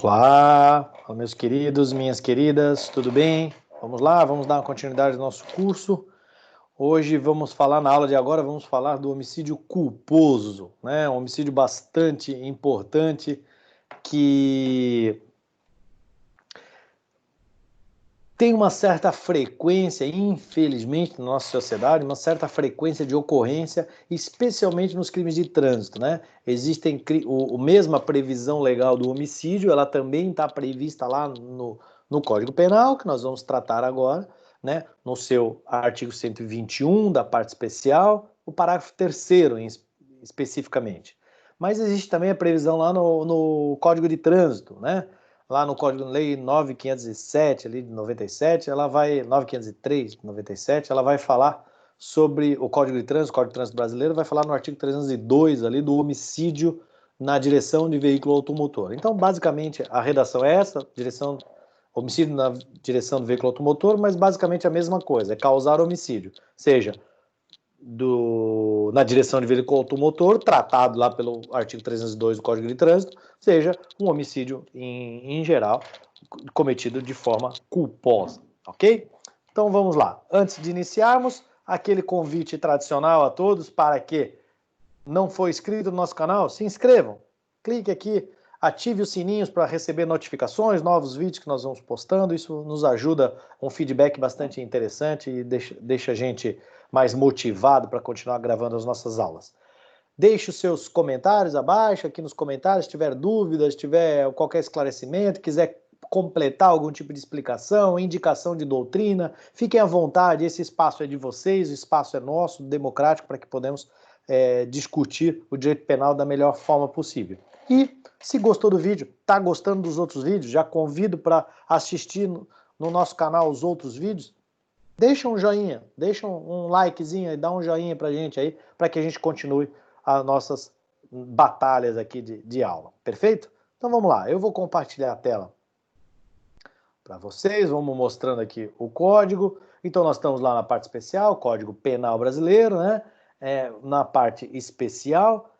Olá, meus queridos, minhas queridas, tudo bem? Vamos lá, vamos dar uma continuidade ao nosso curso. Hoje vamos falar, na aula de agora, vamos falar do homicídio culposo, né? Um homicídio bastante importante que tem uma certa frequência, infelizmente, na nossa sociedade, uma certa frequência de ocorrência, especialmente nos crimes de trânsito, né? Existem a mesma previsão legal do homicídio, ela também está prevista lá no Código Penal, que nós vamos tratar agora, né? No seu artigo 121 da parte especial, o parágrafo 3º especificamente. Mas existe também a previsão lá no Código de Trânsito, né? Lá no Código de Lei 9507, ali de 97, ela vai, 9503 de 97, ela vai falar sobre o Código de Trânsito brasileiro, vai falar no artigo 302 ali do homicídio na direção de veículo automotor. Então, basicamente, a redação é essa, homicídio na direção do veículo automotor, mas basicamente a mesma coisa, é causar homicídio, seja na direção de veículo automotor, tratado lá pelo artigo 302 do Código de Trânsito, seja um homicídio em geral, cometido de forma culposa, ok? Então vamos lá. Antes de iniciarmos, aquele convite tradicional a todos para que não for inscrito no nosso canal, se inscrevam. Clique aqui, ative os sininhos para receber notificações, novos vídeos que nós vamos postando. Isso nos ajuda, um feedback bastante interessante e deixa a gente mais motivado para continuar gravando as nossas aulas. Deixe os seus comentários abaixo, aqui nos comentários, se tiver dúvidas, se tiver qualquer esclarecimento, quiser completar algum tipo de explicação, indicação de doutrina, fiquem à vontade, esse espaço é de vocês, o espaço é nosso, democrático, para que podemos discutir o direito penal da melhor forma possível. E se gostou do vídeo, está gostando dos outros vídeos, já convido para assistir no nosso canal os outros vídeos, deixa um joinha, deixa um likezinho e dá um joinha pra gente aí, para que a gente continue as nossas batalhas aqui de aula, perfeito? Então vamos lá, eu vou compartilhar a tela para vocês, vamos mostrando aqui o código. Então nós estamos lá na parte especial, Código Penal Brasileiro, né? Na parte especial,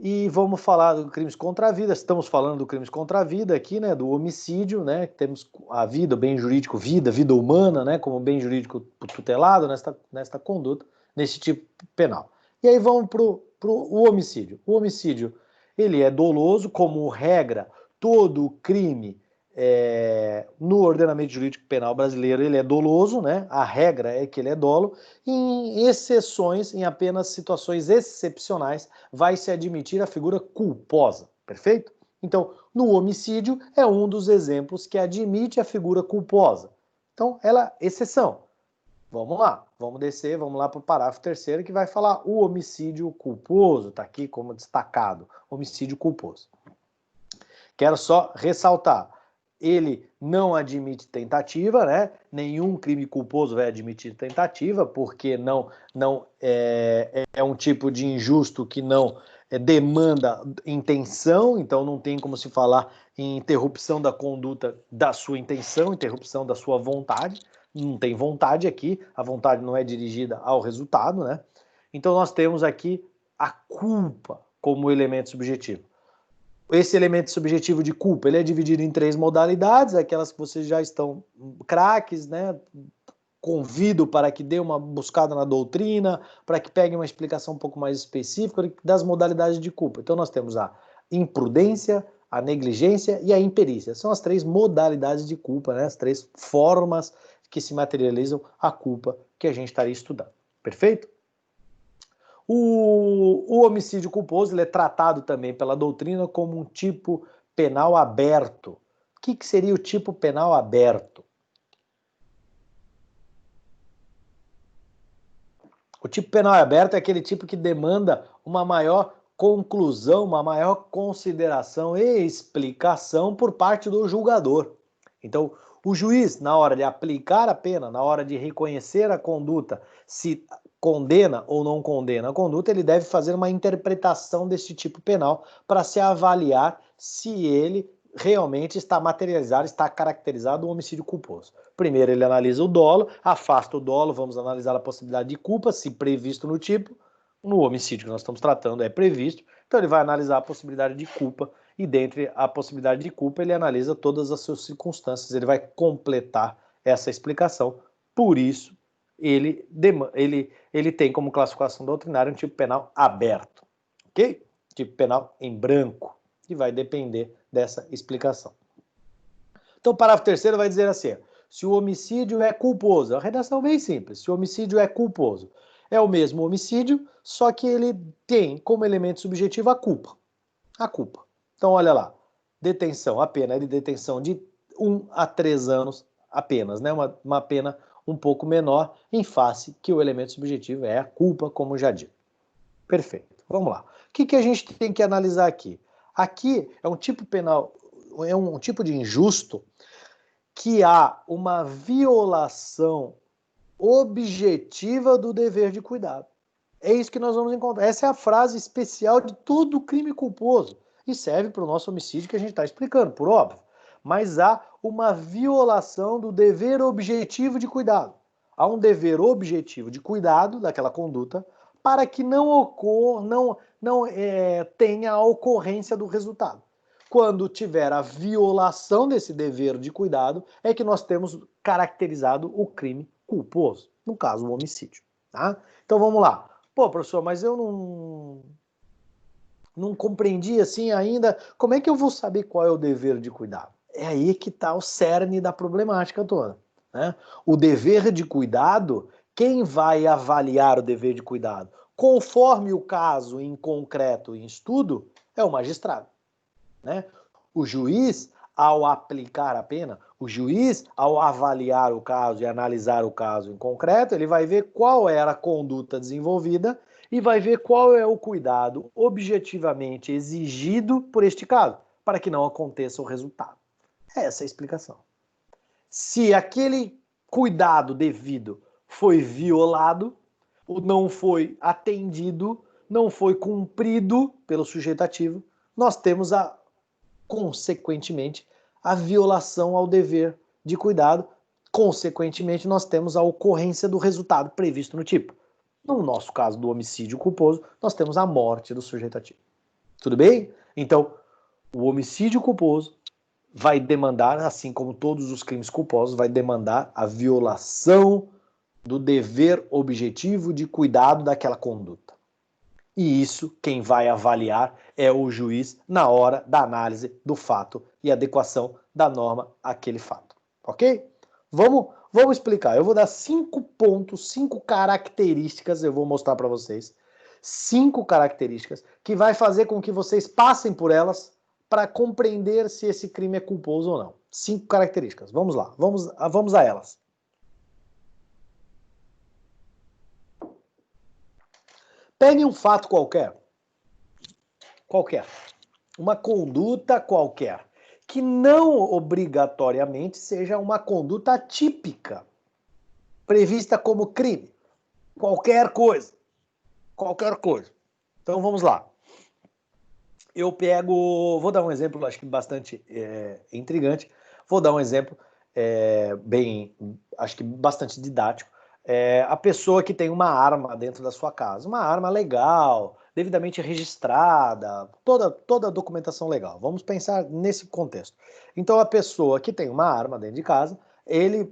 e vamos falar do crimes contra a vida. Estamos falando do crimes contra a vida aqui, né, do homicídio, né, temos a vida, o bem jurídico, vida humana, né, como bem jurídico tutelado nesta conduta, nesse tipo penal. E aí vamos para o homicídio. O homicídio, ele é doloso, como regra, todo crime no ordenamento jurídico penal brasileiro ele é doloso, né? A regra é que ele é dolo. Em exceções, em apenas situações excepcionais, vai se admitir a figura culposa, perfeito? Então, no homicídio é um dos exemplos que admite a figura culposa. Então, ela é exceção. Vamos lá, vamos descer, vamos lá para o parágrafo 3º que vai falar o homicídio culposo, está aqui como destacado, homicídio culposo. Quero só ressaltar, ele não admite tentativa, né? Nenhum crime culposo vai admitir tentativa, porque não é um tipo de injusto que não demanda intenção, então não tem como se falar em interrupção da conduta da sua intenção, interrupção da sua vontade, não tem vontade aqui, a vontade não é dirigida ao resultado, né? Então nós temos aqui a culpa como elemento subjetivo. Esse elemento subjetivo de culpa, ele é dividido em 3 modalidades, aquelas que vocês já estão craques, né? Convido para que dê uma buscada na doutrina, para que pegue uma explicação um pouco mais específica das modalidades de culpa. Então nós temos a imprudência, a negligência e a imperícia. São as 3 modalidades de culpa, né? As 3 formas que se materializam a culpa que a gente estaria estudando. Perfeito? O homicídio culposo ele é tratado também pela doutrina como um tipo penal aberto. O que seria o tipo penal aberto? O tipo penal aberto é aquele tipo que demanda uma maior conclusão, uma maior consideração e explicação por parte do julgador. Então, o juiz, na hora de aplicar a pena, na hora de reconhecer a conduta, se condena ou não condena a conduta, ele deve fazer uma interpretação desse tipo penal para se avaliar se ele realmente está materializado, está caracterizado o homicídio culposo. Primeiro ele analisa o dolo, afasta o dolo, vamos analisar a possibilidade de culpa, se previsto no tipo, no homicídio que nós estamos tratando é previsto, Então ele vai analisar a possibilidade de culpa e dentre a possibilidade de culpa ele analisa todas as suas circunstâncias, ele vai completar essa explicação. Por isso, ele tem como classificação doutrinária um tipo penal aberto, ok? Tipo penal em branco, que vai depender dessa explicação. Então o parágrafo 3º vai dizer assim, se o homicídio é culposo, é uma redação bem simples, se o homicídio é culposo, é o mesmo homicídio, só que ele tem como elemento subjetivo a culpa. A culpa. Então olha lá, detenção, a pena é de detenção de 1 a 3 anos apenas, né? Uma pena um pouco menor, em face que o elemento subjetivo é a culpa, como já disse. Perfeito. Vamos lá. O que a gente tem que analisar aqui? Aqui é um tipo penal, é um tipo de injusto que há uma violação objetiva do dever de cuidado. É isso que nós vamos encontrar. Essa é a frase especial de todo crime culposo. E serve para o nosso homicídio que a gente está explicando, por óbvio. Mas há uma violação do dever objetivo de cuidado. Há um dever objetivo de cuidado daquela conduta para que não ocorra, não tenha a ocorrência do resultado. Quando tiver a violação desse dever de cuidado, é que nós temos caracterizado o crime culposo, no caso, o homicídio. Tá? Então vamos lá. Pô, professor, mas eu não compreendi assim ainda. Como é que eu vou saber qual é o dever de cuidado? É aí que está o cerne da problemática toda. Né? O dever de cuidado, quem vai avaliar o dever de cuidado? Conforme o caso em concreto em estudo, é o magistrado. Né? O juiz, ao aplicar a pena, o juiz, ao avaliar o caso e analisar o caso em concreto, ele vai ver qual era a conduta desenvolvida e vai ver qual é o cuidado objetivamente exigido por este caso, para que não aconteça o resultado. Essa é a explicação. Se aquele cuidado devido foi violado, ou não foi atendido, não foi cumprido pelo sujeito ativo, nós temos consequentemente, a violação ao dever de cuidado. Consequentemente, nós temos a ocorrência do resultado previsto no tipo. No nosso caso do homicídio culposo, nós temos a morte do sujeito ativo. Tudo bem? Então, o homicídio culposo vai demandar, assim como todos os crimes culposos, vai demandar a violação do dever objetivo de cuidado daquela conduta. E isso, quem vai avaliar é o juiz na hora da análise do fato e adequação da norma àquele fato. Ok? Vamos explicar. Eu vou dar 5 pontos, 5 características, eu vou mostrar para vocês. 5 características que vai fazer com que vocês passem por elas para compreender se esse crime é culposo ou não. 5 características. Vamos lá, vamos a elas. Pegue um fato qualquer, uma conduta qualquer, que não obrigatoriamente seja uma conduta típica, prevista como crime. Qualquer coisa. Então vamos lá. Eu vou dar um exemplo, acho que bastante intrigante, vou dar um exemplo acho que bastante didático. A pessoa que tem uma arma dentro da sua casa, uma arma legal, devidamente registrada, toda a documentação legal. Vamos pensar nesse contexto. Então a pessoa que tem uma arma dentro de casa, ele,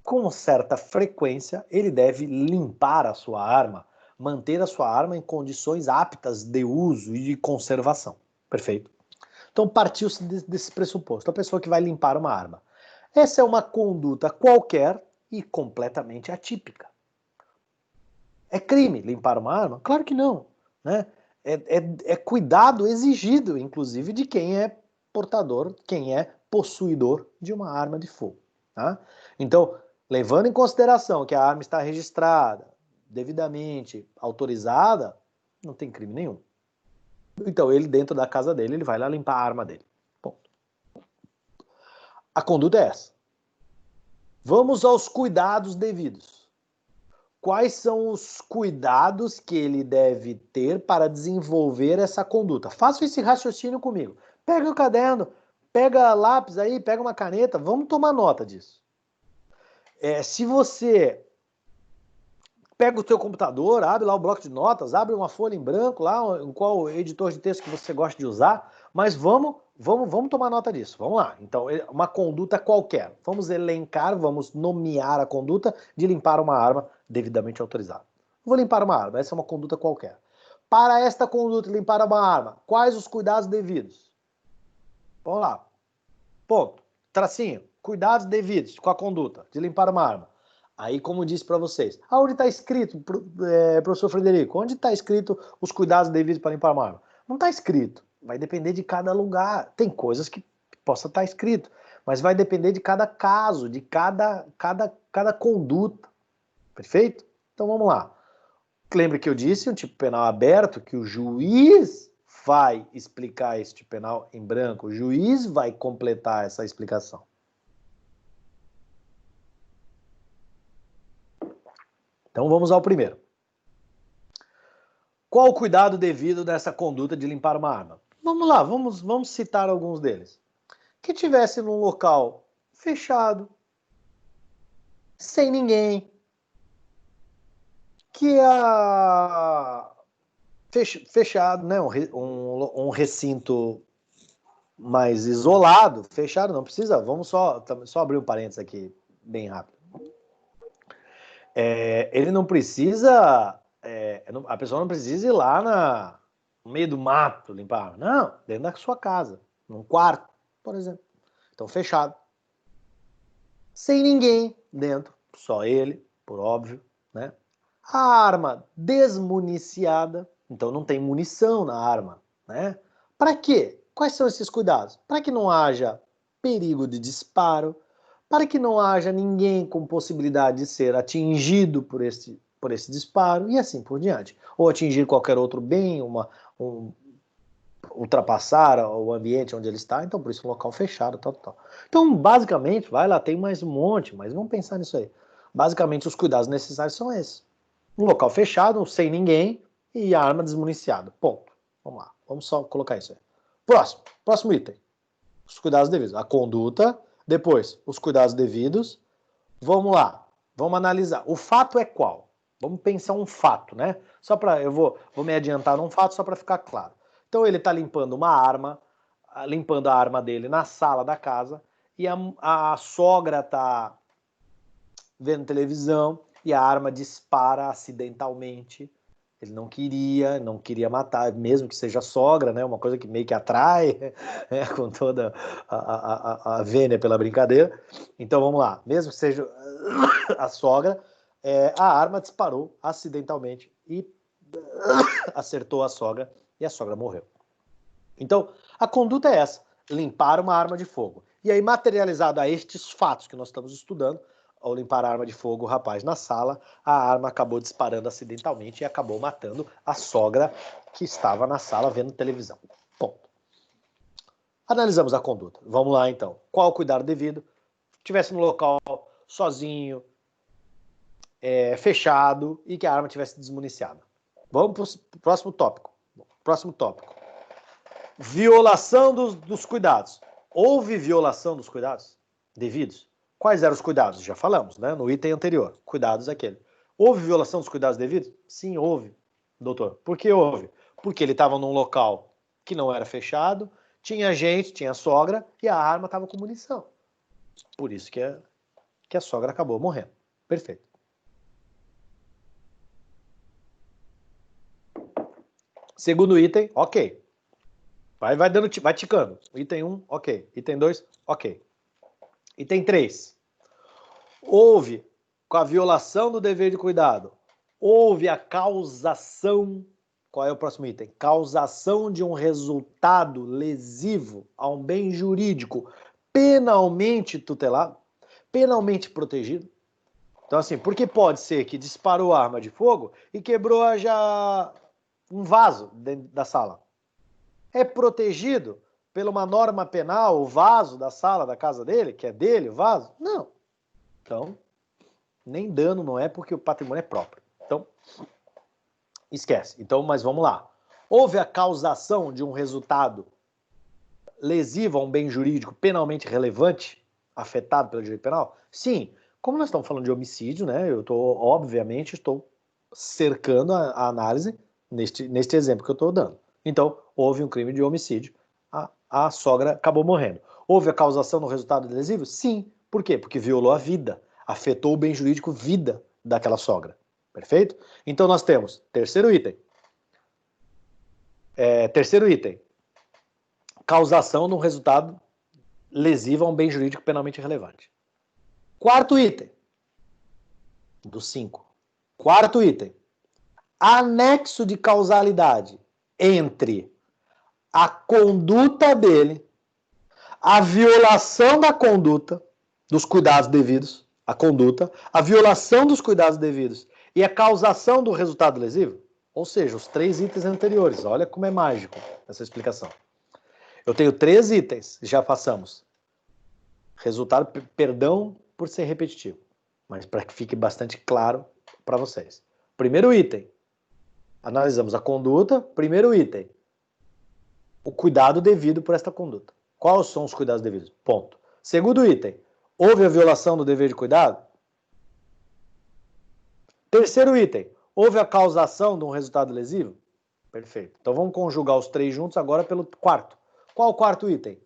com certa frequência, ele deve limpar a sua arma, manter a sua arma em condições aptas de uso e de conservação. Perfeito? Então partiu-se desse pressuposto, a pessoa que vai limpar uma arma. Essa é uma conduta qualquer e completamente atípica. É crime limpar uma arma? Claro que não. Né? É cuidado exigido, inclusive, de quem é portador, quem é possuidor de uma arma de fogo. Tá? Então, levando em consideração que a arma está registrada, devidamente autorizada, não tem crime nenhum. Então, ele, dentro da casa dele, ele vai lá limpar a arma dele. Ponto. A conduta é essa. Vamos aos cuidados devidos. Quais são os cuidados que ele deve ter para desenvolver essa conduta? Faça esse raciocínio comigo. Pega o caderno, pega lápis aí, pega uma caneta, vamos tomar nota disso. Se você pega o teu computador, abre lá o bloco de notas, abre uma folha em branco lá, em qual editor de texto que você gosta de usar, mas vamos tomar nota disso. Vamos lá. Então, uma conduta qualquer. Vamos elencar, vamos nomear a conduta de limpar uma arma devidamente autorizada. Vou limpar uma arma, essa é uma conduta qualquer. Para esta conduta, limpar uma arma, quais os cuidados devidos? Vamos lá. Ponto. Tracinho. Cuidados devidos com a conduta de limpar uma arma. Aí, como disse para vocês, aonde está escrito, professor Frederico, onde está escrito os cuidados devidos para limpar uma arma? Não está escrito. Vai depender de cada lugar. Tem coisas que possa estar escrito, mas vai depender de cada caso, de cada conduta. Perfeito? Então vamos lá. Lembre que eu disse um tipo penal aberto, que o juiz vai explicar esse tipo penal em branco, o juiz vai completar essa explicação. Então vamos ao primeiro. Qual o cuidado devido dessa conduta de limpar uma arma? Vamos lá, vamos citar alguns deles. Que tivesse num local fechado, sem ninguém, que fechado, né? Um recinto mais isolado, fechado, não precisa, vamos só abrir um parênteses aqui, bem rápido. Ele não precisa, a pessoa não precisa ir lá no meio do mato limpar, não, dentro da sua casa, num quarto, por exemplo. Então, fechado. Sem ninguém dentro, só ele, por óbvio, né? A arma desmuniciada, então não tem munição na arma, né? Para quê? Quais são esses cuidados? Para que não haja perigo de disparo, para que não haja ninguém com possibilidade de ser atingido por esse disparo e assim por diante. Ou atingir qualquer outro bem, ultrapassar o ambiente onde ele está, então por isso um local fechado, tal. Então, basicamente, vai lá, tem mais um monte, mas vamos pensar nisso aí. Basicamente, os cuidados necessários são esses. Um local fechado, sem ninguém, e a arma desmuniciada. Ponto. Vamos lá, vamos só colocar isso aí. Próximo item. Os cuidados devidos. A conduta, depois, os cuidados devidos. Vamos lá, vamos analisar. O fato é qual? Vamos pensar um fato, né? Eu vou me adiantar num fato só para ficar claro. Então ele está limpando uma arma, limpando a arma dele na sala da casa, e a sogra está vendo televisão e a arma dispara acidentalmente. Ele não queria matar, mesmo que seja sogra, né? Uma coisa que meio que atrai, com toda a vênia pela brincadeira. Então vamos lá, mesmo que seja a sogra, a arma disparou acidentalmente e acertou a sogra e a sogra morreu. Então, a conduta é essa, limpar uma arma de fogo. E aí, materializado a estes fatos que nós estamos estudando, ao limpar a arma de fogo, o rapaz na sala, a arma acabou disparando acidentalmente e acabou matando a sogra que estava na sala vendo televisão. Ponto. Analisamos a conduta. Vamos lá, então. Qual o cuidado devido? Tivesse no local sozinho, fechado e que a arma tivesse desmuniciada. Vamos para o próximo tópico. Violação dos cuidados. Houve violação dos cuidados devidos? Quais eram os cuidados? Já falamos, né? No item anterior. Cuidados aquele. Houve violação dos cuidados devidos? Sim, houve, doutor. Por que houve? Porque ele estava num local que não era fechado, tinha gente, tinha sogra e a arma estava com munição. Por isso que a sogra acabou morrendo. Perfeito. Segundo item, ok. Vai ticando. Item 1, ok. Item 2, ok. Item 3. Houve, com a violação do dever de cuidado, houve a causação. Qual é o próximo item? Causação de um resultado lesivo a um bem jurídico penalmente tutelado, penalmente protegido. Então, assim, porque pode ser que disparou a arma de fogo e quebrou já um vaso dentro da sala. É protegido por uma norma penal o vaso da sala da casa dele, que é dele o vaso? Não. Então, nem dano não é porque o patrimônio é próprio. Então, esquece. Então, mas vamos lá. Houve a causação de um resultado lesivo a um bem jurídico penalmente relevante, afetado pelo direito penal? Sim. Como nós estamos falando de homicídio, né? Obviamente, estou cercando a análise neste exemplo que eu estou dando. Então, houve um crime de homicídio, a sogra acabou morrendo. Houve a causação no resultado lesivo? Sim. Por quê? Porque violou a vida, afetou o bem jurídico vida daquela sogra. Perfeito? Então nós temos terceiro item. Causação no resultado lesivo a um bem jurídico penalmente relevante. Quarto item. Dos 5. Quarto item. Anexo de causalidade entre a conduta dele, a violação da conduta, dos cuidados devidos, a conduta, a violação dos cuidados devidos e a causação do resultado lesivo. Ou seja, os 3 itens anteriores. Olha como é mágico essa explicação. Eu tenho 3 itens, já passamos. Resultado, perdão por ser repetitivo, mas para que fique bastante claro para vocês. Primeiro item, analisamos a conduta. Primeiro item, o cuidado devido por esta conduta. Quais são os cuidados devidos? Ponto. Segundo item, houve a violação do dever de cuidado? Terceiro item, houve a causação de um resultado lesivo? Perfeito. Então vamos conjugar os 3 juntos agora pelo quarto. Qual o quarto item?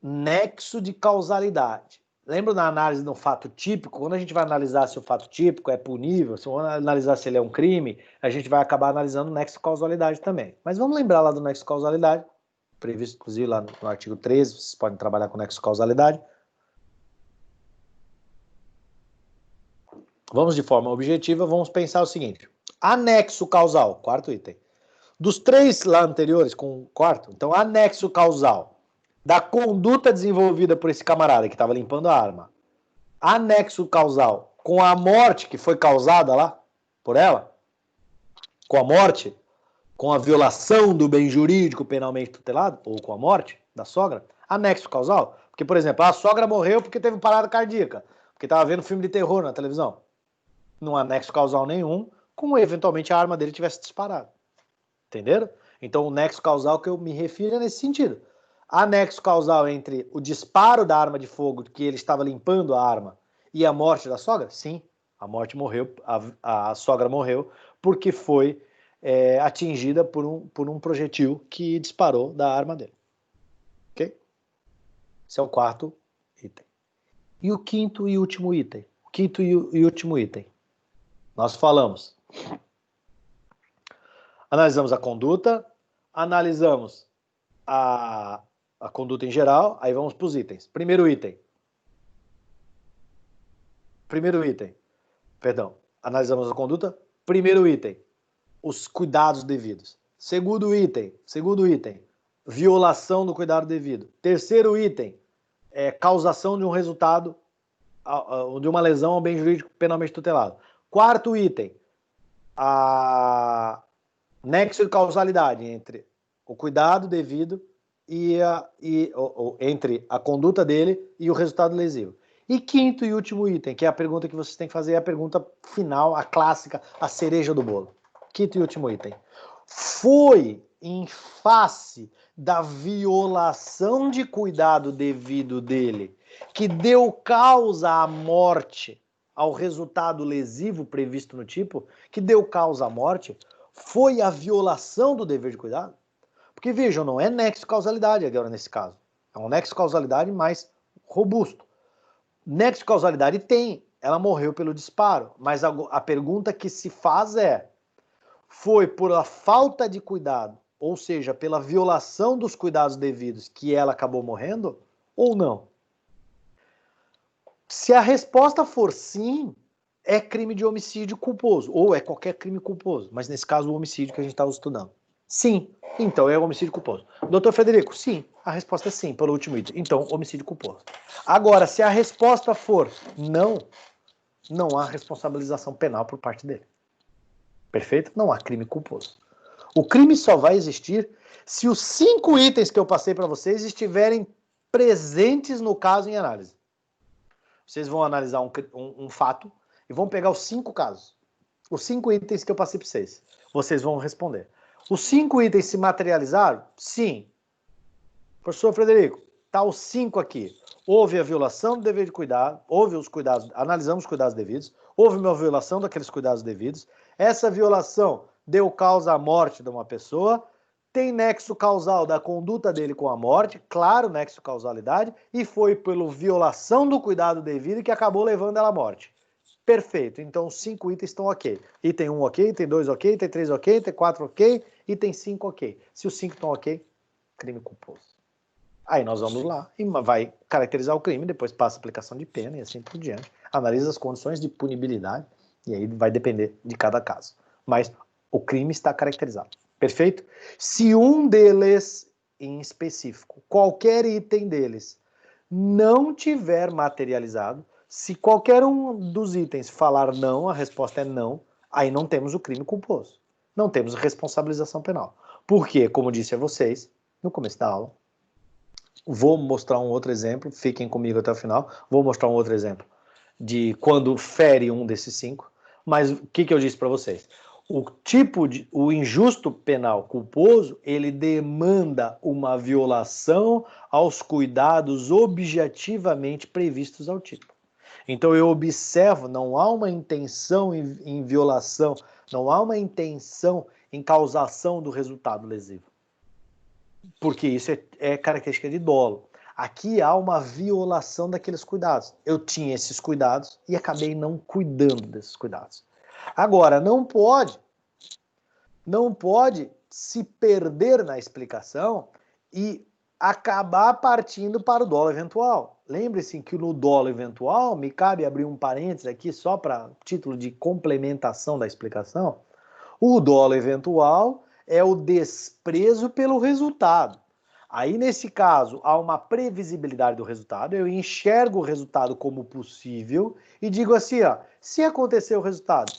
Nexo de causalidade. Lembra na análise do fato típico? Quando a gente vai analisar se o fato típico é punível, se vamos analisar se ele é um crime, a gente vai acabar analisando o nexo de causalidade também. Mas vamos lembrar lá do nexo de causalidade, previsto inclusive lá no artigo 13, vocês podem trabalhar com nexo de causalidade. Vamos de forma objetiva, vamos pensar o seguinte. Anexo causal, quarto item. Dos 3 lá anteriores com o quarto, então anexo causal da conduta desenvolvida por esse camarada que estava limpando a arma, anexo causal com a morte que foi causada lá por ela, com a morte, com a violação do bem jurídico penalmente tutelado, ou com a morte da sogra, anexo causal. Porque, por exemplo, a sogra morreu porque teve parada cardíaca, porque estava vendo filme de terror na televisão. Não há nexo causal nenhum, como eventualmente a arma dele tivesse disparado. Entenderam? Então o nexo causal que eu me refiro é nesse sentido. Há nexo causal entre o disparo da arma de fogo, que ele estava limpando a arma, e a morte da sogra? Sim, a morte morreu, a sogra morreu, porque foi atingida por um projetil que disparou da arma dele. Ok? Esse é o quarto item. E o quinto e último item? O quinto e último item. Nós falamos. Analisamos a conduta, analisamos a conduta em geral, aí vamos para os itens. Primeiro item, analisamos a conduta. Primeiro item, os cuidados devidos. Segundo item, violação do cuidado devido. Terceiro item, causação de um resultado, de uma lesão ao bem jurídico penalmente tutelado. Quarto item, a nexo de causalidade entre o cuidado devido entre a conduta dele e o resultado lesivo. E quinto e último item, que é a pergunta que vocês têm que fazer, é a pergunta final, a clássica, a cereja do bolo. Quinto e último item. Foi em face da violação de cuidado devido dele que deu causa à morte, ao resultado lesivo previsto no tipo, que deu causa à morte, foi a violação do dever de cuidado? Porque, vejam, não é nexo de causalidade agora nesse caso. É um nexo de causalidade mais robusto. Nexo de causalidade tem, ela morreu pelo disparo, mas a pergunta que se faz é, foi por a falta de cuidado, ou seja, pela violação dos cuidados devidos que ela acabou morrendo, ou não? Se a resposta for sim, é crime de homicídio culposo, ou é qualquer crime culposo, mas nesse caso o homicídio que a gente estava estudando. Sim, então é homicídio culposo. Doutor Frederico, sim, a resposta é sim, pelo último item. Então, homicídio culposo. Agora, se a resposta for não, não há responsabilização penal por parte dele. Perfeito? Não há crime culposo. O crime só vai existir se os 5 itens que eu passei para vocês estiverem presentes no caso em análise. Vocês vão analisar um fato e vão pegar os 5 casos. Os 5 itens que eu passei para vocês. Vocês vão responder. Os 5 itens se materializaram? Sim. Professor Frederico, tá os 5 aqui. Houve a violação do dever de cuidado, houve os cuidados, analisamos os cuidados devidos, houve uma violação daqueles cuidados devidos, essa violação deu causa à morte de uma pessoa, tem nexo causal da conduta dele com a morte, claro, nexo causalidade, e foi pela violação do cuidado devido que acabou levando ela à morte. Perfeito, então os 5 itens estão ok. Item 1 ok, item 2 ok, item 3 ok, item 4 ok, item 5 ok. Se os 5 estão ok, crime culposo. Aí nós vamos lá e vai caracterizar o crime, depois passa a aplicação de pena e assim por diante. Analisa as condições de punibilidade e aí vai depender de cada caso. Mas o crime está caracterizado. Perfeito? Se um deles, em específico, qualquer item deles, não tiver materializado, se qualquer um dos itens falar não, a resposta é não, aí não temos o crime culposo. Não temos responsabilização penal. Porque, como disse a vocês, no começo da aula, vou mostrar um outro exemplo, fiquem comigo até o final, vou mostrar um outro exemplo de quando fere um desses 5, mas o que eu disse para vocês? O injusto penal culposo, ele demanda uma violação aos cuidados objetivamente previstos ao tipo. Então eu observo, não há uma intenção em violação, não há uma intenção em causação do resultado lesivo. Porque isso é característica de dolo. Aqui há uma violação daqueles cuidados. Eu tinha esses cuidados e acabei não cuidando desses cuidados. Agora, não pode se perder na explicação e acabar partindo para o dolo eventual. Lembre-se que no dolo eventual, me cabe abrir um parênteses aqui só para título de complementação da explicação, o dolo eventual é o desprezo pelo resultado. Aí, nesse caso, há uma previsibilidade do resultado, eu enxergo o resultado como possível e digo assim, ó, se acontecer o resultado,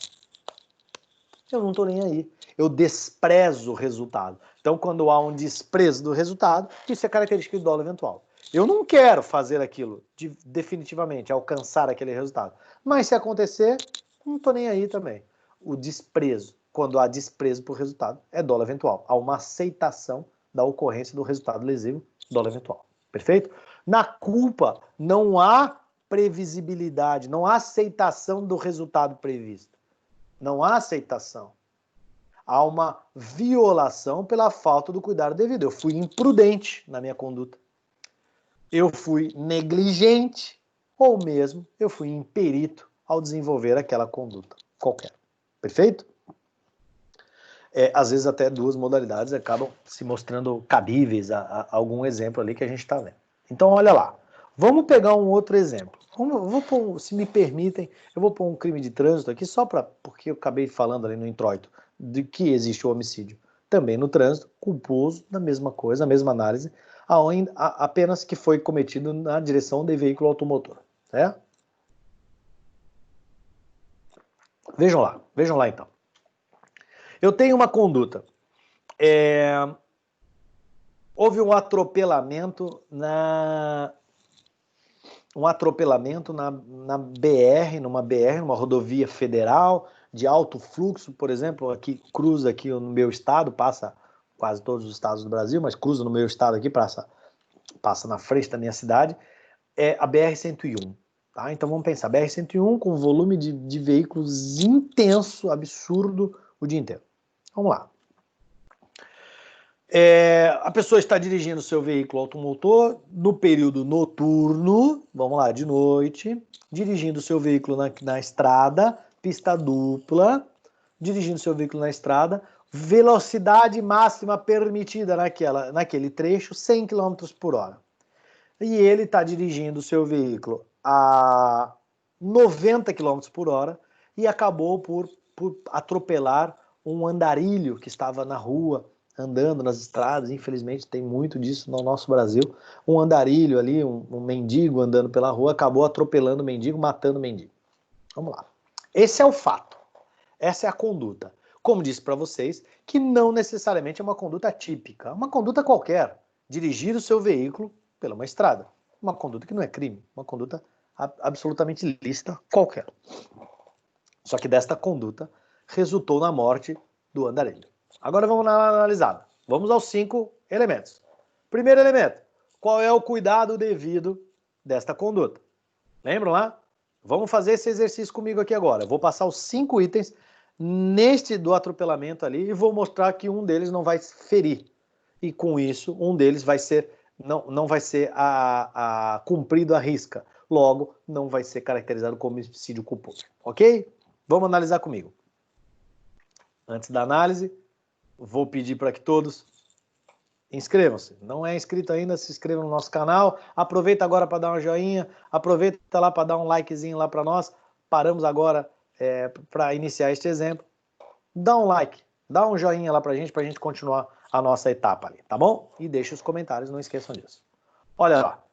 eu não estou nem aí. Eu desprezo o resultado. Então, quando há um desprezo do resultado, isso é característica do dolo eventual. Eu não quero fazer aquilo, definitivamente, alcançar aquele resultado. Mas se acontecer, não estou nem aí também. O desprezo, quando há desprezo por resultado, é dolo eventual. Há uma aceitação da ocorrência do resultado lesivo, dolo eventual. Perfeito? Na culpa, não há previsibilidade, não há aceitação do resultado previsto. Não há aceitação. Há uma violação pela falta do cuidado devido. Eu fui imprudente na minha conduta. Eu fui negligente ou mesmo eu fui imperito ao desenvolver aquela conduta qualquer. Perfeito? Às vezes até duas modalidades acabam se mostrando cabíveis a algum exemplo ali que a gente está vendo. Então, olha lá. Vamos pegar um outro exemplo. Se me permitem, eu vou pôr um crime de trânsito aqui só porque eu acabei falando ali no introito de que existe o homicídio também no trânsito, culposo, da mesma coisa, a mesma análise, apenas que foi cometido na direção de veículo automotor. Certo? Vejam lá então. Eu tenho uma conduta. Houve um atropelamento na BR, numa rodovia federal de alto fluxo, por exemplo, aqui cruza aqui no meu estado, passa quase todos os estados do Brasil, mas cruza no meu estado aqui, passa na frente da minha cidade, é a BR-101. Tá? Então vamos pensar, BR-101 com volume de veículos intenso, absurdo, o dia inteiro. Vamos lá. A pessoa está dirigindo seu veículo automotor no período noturno, vamos lá, de noite, dirigindo seu veículo na estrada, pista dupla, dirigindo seu veículo na estrada, velocidade máxima permitida naquele trecho, 100 km por hora. E ele está dirigindo seu veículo a 90 km por hora e acabou por atropelar um andarilho que estava na rua, andando nas estradas. Infelizmente tem muito disso no nosso Brasil. Um andarilho ali, um mendigo andando pela rua, acabou atropelando o mendigo, matando o mendigo. Vamos lá. Esse é o fato. Essa é a conduta. Como disse para vocês, que não necessariamente é uma conduta típica, é uma conduta qualquer. Dirigir o seu veículo pela uma estrada. Uma conduta que não é crime, uma conduta absolutamente lícita qualquer. Só que desta conduta resultou na morte do andarilho. Agora vamos analisar. Vamos aos 5 elementos. Primeiro elemento, qual é o cuidado devido desta conduta? Lembram lá? vamos fazer esse exercício comigo aqui agora. Eu vou passar os 5 itens neste do atropelamento ali e vou mostrar que um deles não vai ferir. E com isso, um deles vai ser, não vai ser cumprido à risca. Logo, não vai ser caracterizado como homicídio culposo. Ok? Vamos analisar comigo. Antes da análise, vou pedir para que todos inscrevam-se. Não é inscrito ainda, se inscreva no nosso canal. Aproveita agora para dar um joinha. Aproveita lá para dar um likezinho lá para nós. Paramos agora para iniciar este exemplo. Dá um like, dá um joinha lá para a gente continuar a nossa etapa ali, tá bom? E deixe os comentários, não esqueçam disso. Olha lá.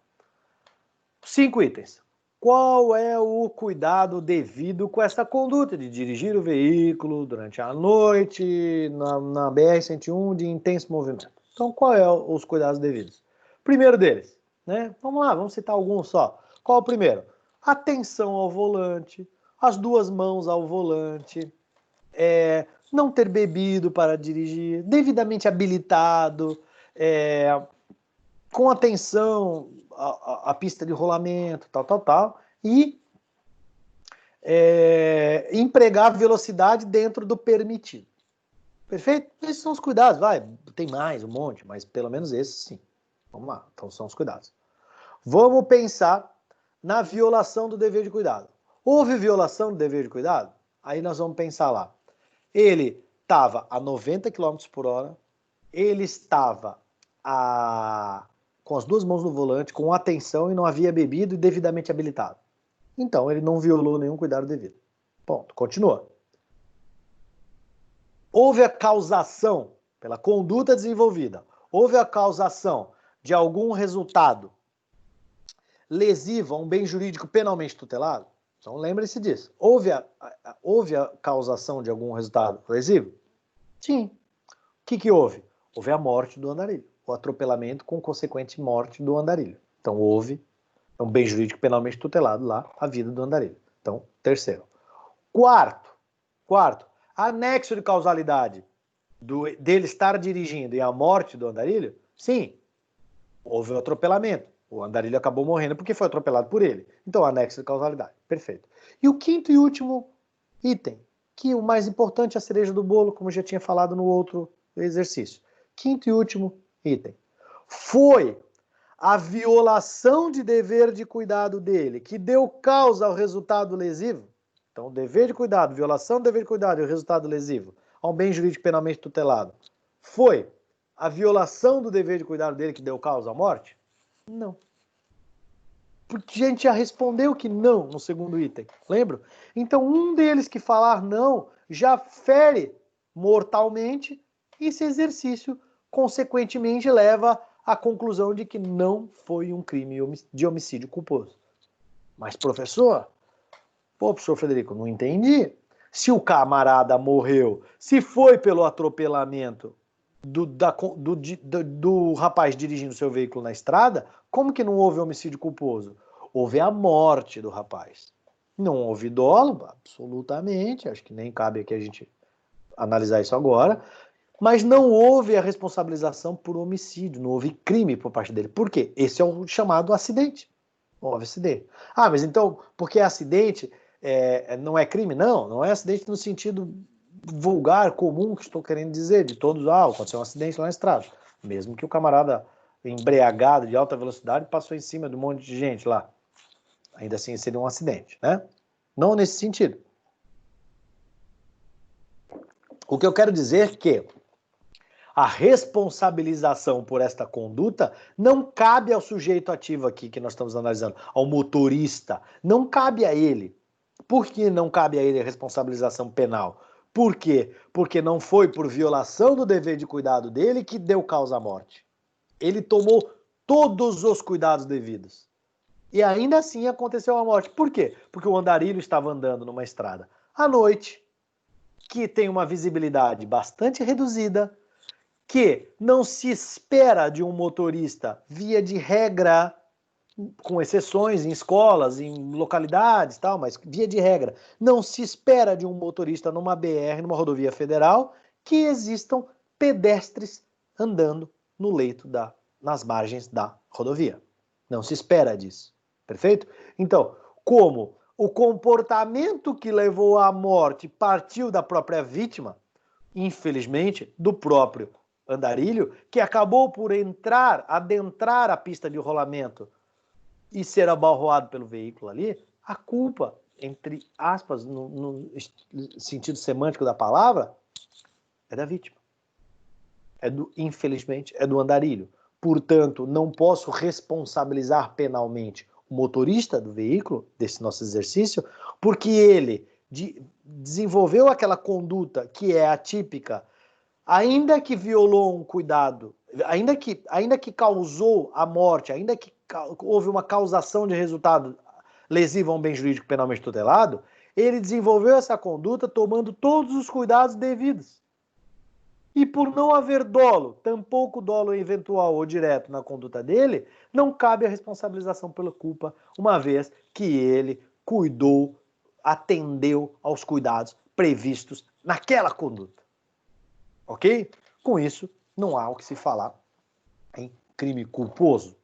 5 itens. Qual é o cuidado devido com essa conduta de dirigir o veículo durante a noite na BR-101 de intenso movimento? Então, qual é os cuidados devidos? Primeiro deles, né? Vamos lá, vamos citar alguns só. Qual é o primeiro? Atenção ao volante, as 2 mãos ao volante, não ter bebido para dirigir, devidamente habilitado, com atenção à pista de rolamento, tal, e empregar velocidade dentro do permitido. Perfeito? Esses são os cuidados, tem mais um monte, mas pelo menos esses sim. Vamos lá, então são os cuidados. Vamos pensar na violação do dever de cuidado. Houve violação do dever de cuidado? Aí nós vamos pensar lá. Ele estava a 90 km por hora, ele estava com as 2 mãos no volante, com atenção e não havia bebido e devidamente habilitado. Então, ele não violou nenhum cuidado devido. Ponto. Continua. Houve a causação, pela conduta desenvolvida, houve a causação de algum resultado lesivo a um bem jurídico penalmente tutelado? Então, lembre-se disso. Houve a causação de algum resultado lesivo? Sim. O que houve? Houve a morte do andarilho. O atropelamento com consequente morte do andarilho. Então, houve um bem jurídico penalmente tutelado lá, a vida do andarilho. Então, terceiro. Quarto, anexo de causalidade dele estar dirigindo e a morte do andarilho? Sim, houve o atropelamento. O andarilho acabou morrendo porque foi atropelado por ele. Então, anexo de causalidade. Perfeito. E o quinto e último item, que o mais importante é a cereja do bolo, como eu já tinha falado no outro exercício. Quinto e último item. Foi a violação de dever de cuidado dele que deu causa ao resultado lesivo? Então, dever de cuidado, violação do dever de cuidado e o resultado lesivo a um bem jurídico penalmente tutelado. Foi a violação do dever de cuidado dele que deu causa à morte? Não. Porque a gente já respondeu que não no segundo item, lembra? Então, um deles que falar não já fere mortalmente e esse exercício, consequentemente, leva à conclusão de que não foi um crime de homicídio culposo. Mas, professor, Frederico, não entendi. Se o camarada morreu, se foi pelo atropelamento do rapaz dirigindo seu veículo na estrada, como que não houve homicídio culposo? Houve a morte do rapaz. Não houve dolo, absolutamente, acho que nem cabe aqui a gente analisar isso agora, mas não houve a responsabilização por homicídio, não houve crime por parte dele. Por quê? Esse é o chamado acidente. Houve acidente. Ah, mas então, porque é acidente, não é crime? Não, não é acidente no sentido vulgar, comum, que estou querendo dizer, de todos, aconteceu um acidente lá na estrada. Mesmo que o camarada embriagado de alta velocidade passou em cima de um monte de gente lá. Ainda assim seria um acidente, né? Não nesse sentido. O que eu quero dizer é que a responsabilização por esta conduta não cabe ao sujeito ativo aqui que nós estamos analisando, ao motorista. Não cabe a ele. Por que não cabe a ele a responsabilização penal? Por quê? Porque não foi por violação do dever de cuidado dele que deu causa à morte. Ele tomou todos os cuidados devidos. E ainda assim aconteceu a morte. Por quê? Porque o andarilho estava andando numa estrada à noite, que tem uma visibilidade bastante reduzida, que não se espera de um motorista, via de regra, com exceções em escolas, em localidades, tal, mas via de regra, não se espera de um motorista numa BR, numa rodovia federal, que existam pedestres andando no leito nas margens da rodovia. Não se espera disso. Perfeito? Então, como o comportamento que levou à morte partiu da própria vítima, infelizmente, do próprio andarilho, que acabou por adentrar a pista de rolamento e ser abalroado pelo veículo ali, a culpa, entre aspas, no sentido semântico da palavra, é da vítima. Infelizmente, é do andarilho. Portanto, não posso responsabilizar penalmente o motorista do veículo, desse nosso exercício, porque ele desenvolveu aquela conduta que é atípica, ainda que violou um cuidado, ainda que causou a morte, ainda que houve uma causação de resultado lesivo a um bem jurídico penalmente tutelado, ele desenvolveu essa conduta tomando todos os cuidados devidos. E por não haver dolo, tampouco dolo eventual ou direto na conduta dele, não cabe a responsabilização pela culpa, uma vez que ele cuidou, atendeu aos cuidados previstos naquela conduta. Ok? Com isso, não há o que se falar em crime culposo.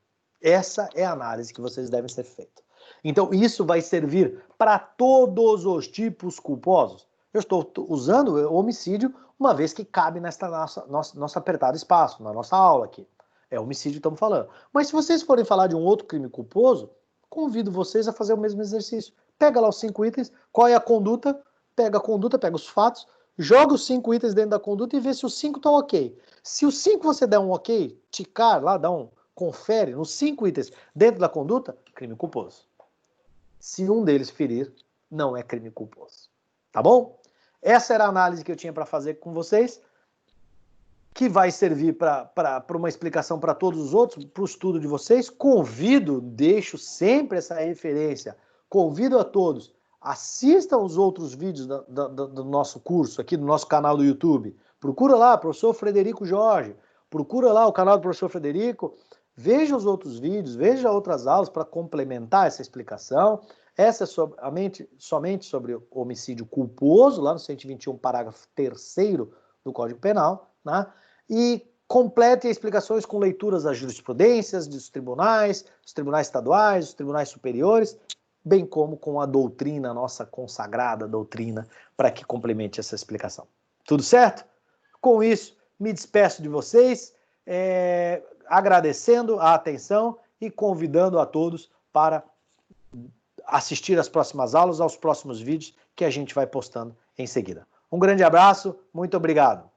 Essa é a análise que vocês devem ser feita. Então, isso vai servir para todos os tipos culposos. Eu estou usando o homicídio uma vez que cabe nesta nosso apertado espaço, na nossa aula aqui. É homicídio que estamos falando. Mas se vocês forem falar de um outro crime culposo, convido vocês a fazer o mesmo exercício. Pega lá os 5 itens, qual é a conduta, pega os fatos, joga os 5 itens dentro da conduta e vê se os 5 estão ok. Se os 5 você der um ok, ticar lá, confere nos 5 itens dentro da conduta, crime culposo. Se um deles ferir, não é crime culposo. Tá bom? Essa era a análise que eu tinha para fazer com vocês, que vai servir para uma explicação para todos os outros, para o estudo de vocês. Deixo sempre essa referência, convido a todos, assistam os outros vídeos do nosso curso, aqui do nosso canal do YouTube. Procura lá, professor Frederico Jorge, procura lá o canal do professor Frederico, veja os outros vídeos, veja outras aulas para complementar essa explicação. Essa é somente sobre o homicídio culposo, lá no 121, parágrafo 3º do Código Penal, né? E complete explicações com leituras das jurisprudências, dos tribunais estaduais, dos tribunais superiores, bem como com a doutrina, nossa consagrada doutrina, para que complemente essa explicação. Tudo certo? Com isso, me despeço de vocês, agradecendo a atenção e convidando a todos para assistir às próximas aulas, aos próximos vídeos que a gente vai postando em seguida. Um grande abraço, muito obrigado.